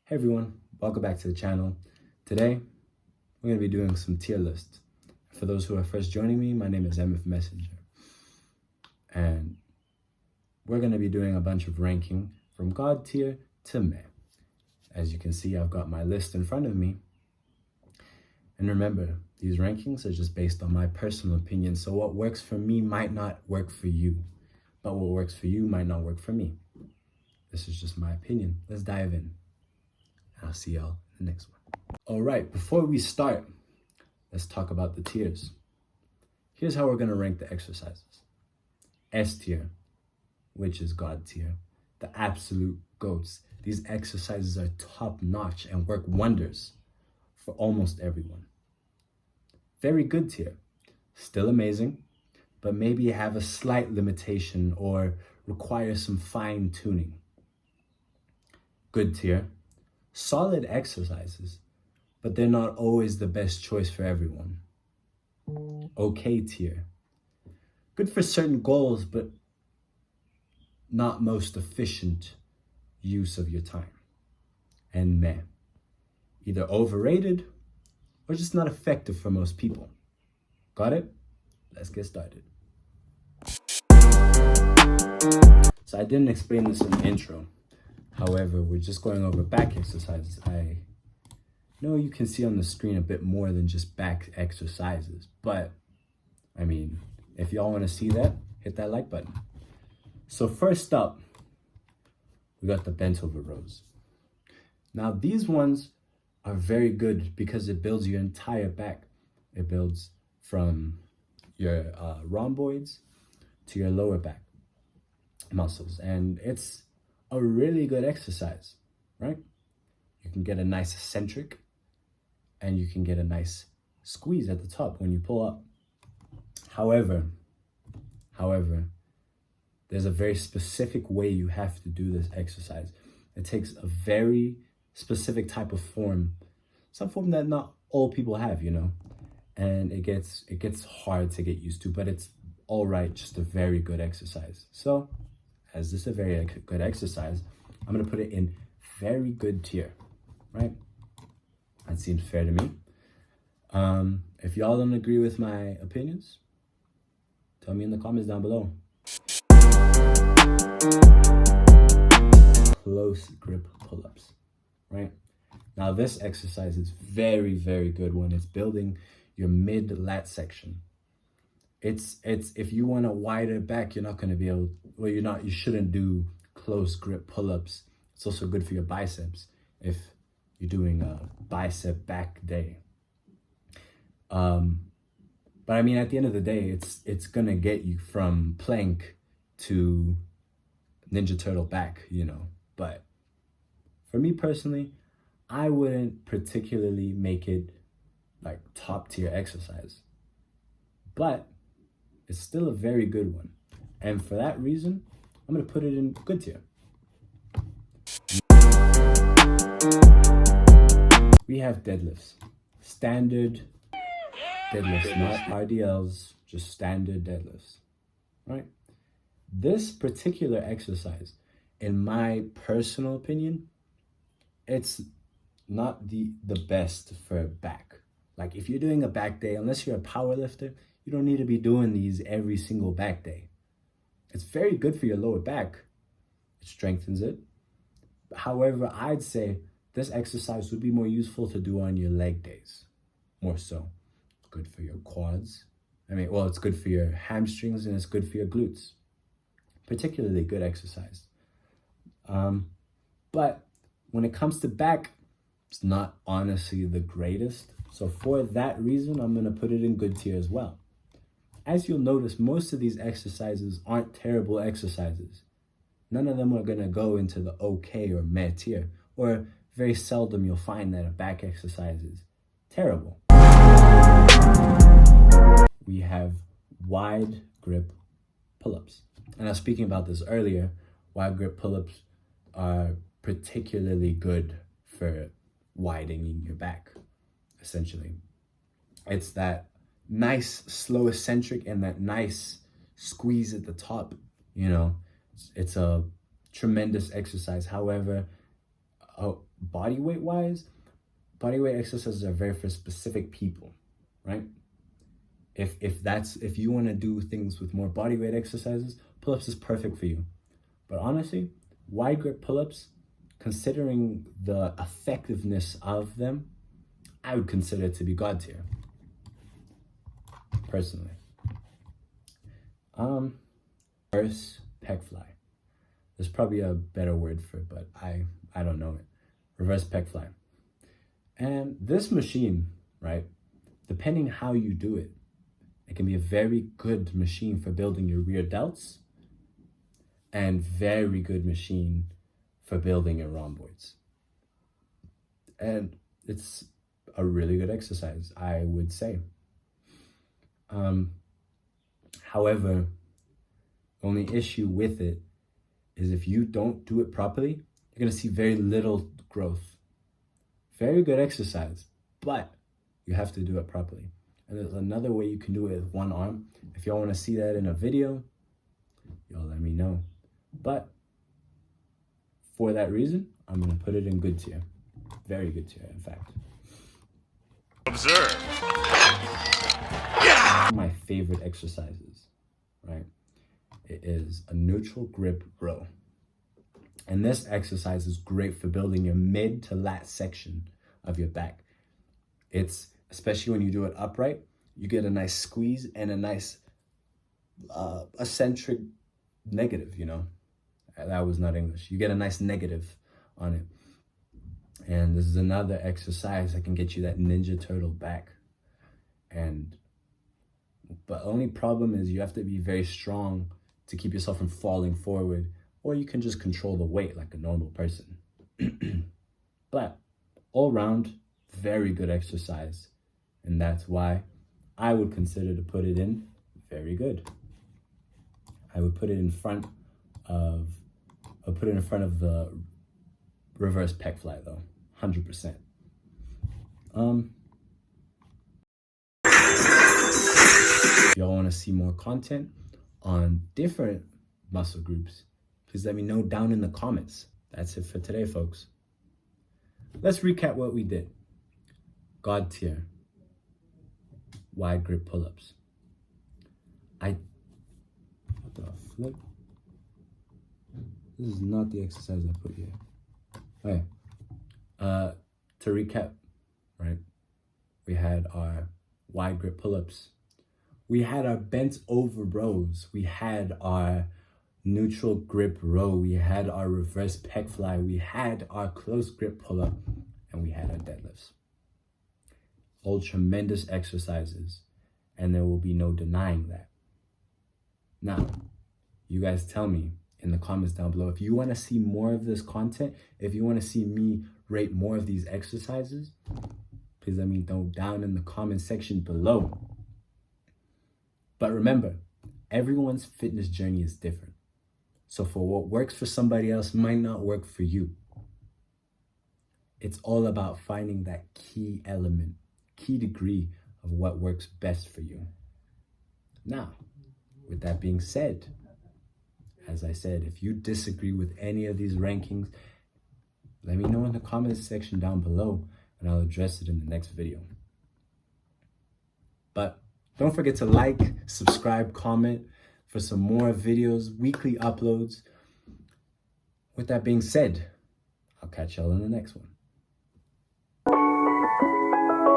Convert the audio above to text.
Hey everyone, welcome back to the channel. Today, we're going to be doing some tier lists. For those who are first joining me, my name is MF Messenger. And we're going to be doing a bunch of ranking from God tier to meh. As you can see, I've got my list in front of me. And remember, these rankings are just based on my personal opinion. So what works for me might not work for you. But what works for you might not work for me. This is just my opinion. Let's dive in. I'll see y'all in the next one. All right, before we start, let's talk about the tiers. Here's how we're going to rank the exercises. S tier, which is God tier, the absolute GOATs. These exercises are top notch and work wonders for almost everyone. Very good tier, still amazing, but maybe have a slight limitation or require some fine tuning. Good tier, solid exercises, but they're not always the best choice for everyone. Okay tier, good for certain goals, but not most efficient use of your time. And meh, either overrated or just not effective for most people. Got it? Let's get started. So I didn't explain this in the intro. However, we're just going over back exercises. I know you can see on the screen a bit more than just back exercises, but I mean, if y'all want to see that, hit that like button. So first up, we got the bent over rows. Now these ones are very good because it builds your entire back. It builds from your rhomboids to your lower back muscles, and it's a really good exercise, right? You can get a nice eccentric and you can get a nice squeeze at the top when you pull up. However, there's a very specific way you have to do this exercise. It takes a very specific type of form, some form that not all people have, you know, and it gets hard to get used to, but it's all right, just a very good exercise. So as this is a very good exercise, I'm going to put it in very good tier, right? That seems fair to me. If y'all don't agree with my opinions, tell me in the comments down below. Close grip pull-ups, right? Now this exercise is very, very good when it's building your mid-lat section. It's if you want a wider back, you're not going to be able, well, you shouldn't do close grip pull-ups. It's also good for your biceps if you're doing a bicep back day. But I mean, at the end of the day, it's gonna get you from plank to Ninja Turtle back, you know. But for me personally, I wouldn't particularly make it like top tier exercise, but it's still a very good one. And for that reason, I'm gonna put it in good tier. We have deadlifts, standard deadlifts, not RDLs, just standard deadlifts, right? This particular exercise, in my personal opinion, it's not the best for back. Like if you're doing a back day, unless you're a power lifter, you don't need to be doing these every single back day. It's very good for your lower back. It strengthens it. However, I'd say this exercise would be more useful to do on your leg days, more so. It's good for your quads. I mean, well, it's good for your hamstrings and it's good for your glutes. Particularly good exercise. But when it comes to back, it's not honestly the greatest. So for that reason, I'm gonna put it in good tier as well. As you'll notice, most of these exercises aren't terrible exercises. None of them are gonna go into the okay or meh tier, or very seldom you'll find that a back exercise is terrible. We have wide grip pull-ups. And I was speaking about this earlier. Wide grip pull-ups are particularly good for widening your back, essentially. It's that nice slow eccentric and that nice squeeze at the top, you know. It's a tremendous exercise. However, body weight wise, body weight exercises are very for specific people, right? If you want to do things with more body weight exercises, pull-ups is perfect for you. But honestly, wide grip pull-ups, considering the effectiveness of them, I would consider it to be God tier, personally. Reverse pec fly. There's probably a better word for it, but I don't know it. Reverse pec fly. And this machine, right, depending how you do it, it can be a very good machine for building your rear delts and very good machine for building your rhomboids. And it's a really good exercise, I would say. However, the only issue with it is if you don't do it properly, you're gonna see very little growth. Very good exercise, but you have to do it properly. And there's another way you can do it with one arm. If y'all wanna see that in a video, y'all let me know. But for that reason, I'm gonna put it in good tier. Very good tier, in fact. Observe. My favorite exercises, right? It is a neutral grip row. And this exercise is great for building your mid to lat section of your back. It's, especially when you do it upright, you get a nice squeeze and a nice eccentric negative, you know? That was not English. You get a nice negative on it. And this is another exercise that can get you that Ninja Turtle back. But only problem is you have to be very strong to keep yourself from falling forward, or you can just control the weight like a normal person. But all round, very good exercise. And that's why I would consider to put it in very good. I would put it in front of, the reverse pec fly though, 100%. If y'all want to see more content on different muscle groups, please let me know down in the comments. That's it for today, folks. Let's recap what we did. God tier, wide grip pull-ups. What the flip? This is not the exercise I put here. Okay. To recap, right? We had our wide grip pull-ups. We had our bent over rows. We had our neutral grip row. We had our reverse pec fly. We had our close grip pull-up, and we had our deadlifts. All tremendous exercises, and there will be no denying that. Now, you guys tell me in the comments down below if you want to see more of this content, if you want to see me rate more of these exercises, please let me know down in the comment section below. But remember, everyone's fitness journey is different. So for what works for somebody else might not work for you. It's all about finding that key element, key degree of what works best for you. Now, with that being said, as I said, if you disagree with any of these rankings, let me know in the comments section down below and I'll address it in the next video. But don't forget to like, subscribe, comment for some more videos, weekly uploads. With that being said, I'll catch y'all in the next one.